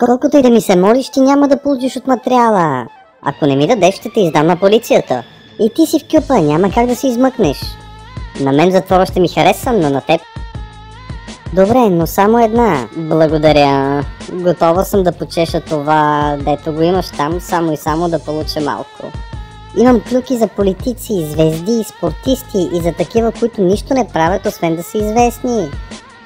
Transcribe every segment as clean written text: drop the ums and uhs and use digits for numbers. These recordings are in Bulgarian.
Колкото и да ми се молиш, ти няма да получиш от материала. Ако не ми дадеш, ще те издам на полицията. И ти си в кюпа, няма как да се измъкнеш. На мен затвора ще ми хареса, но на теб... Добре, но само една. Благодаря. Готова съм да почеша това, дето го имаш там, само и само да получа малко. Имам клюки за политици, звезди, спортисти и за такива, които нищо не правят, освен да са известни.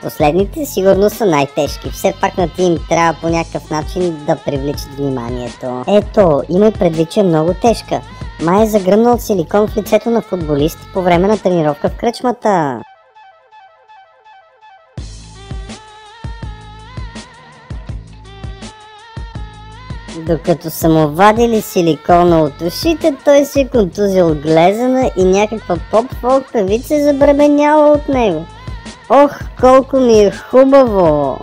Последните сигурно са най-тежки, все пак на ти им трябва по някакъв начин да привличат вниманието. Ето, имай предвид, че е много тежка. Май е загръмнал силикон в лицето на футболист по време на тренировка в кръчмата. Докато са му вадили силикона от ушите, той се е контузил глезена и някаква поп-фолк певица е забременяла от него. Ох, колко ми е хубаво!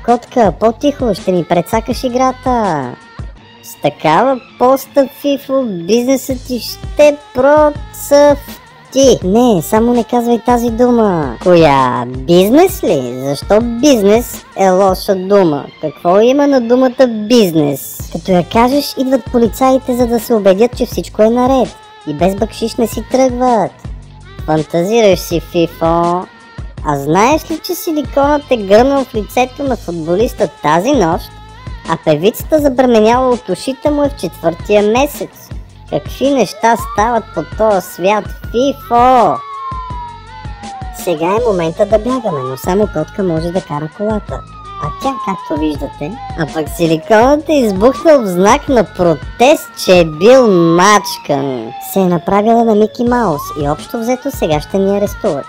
Котка, по-тихо, ще ми прецакаш играта. С такава поста, Фифо, бизнесът ти ще процъфти. Не, само не казвай тази дума. Коя? Бизнес ли? Защо бизнес е лоша дума? Какво има на думата бизнес? Като я кажеш, идват полицаите, за да се убедят, че всичко е наред. И без бакшиш не си тръгват. Фантазираш си, Фифо. А знаеш ли, че силиконът е гръмнал в лицето на футболиста тази нощ, а певицата забременяла от ушите му е в 4-тия месец? Какви неща стават по този свят, Фифо? Сега е момента да бягаме, но само Котка може да кара колата. А тя, както виждате, а пък силиконът е избухнал в знак на протест, че е бил мачкан. Се е направила на Мики Маус и общо взето сега ще ни арестуват.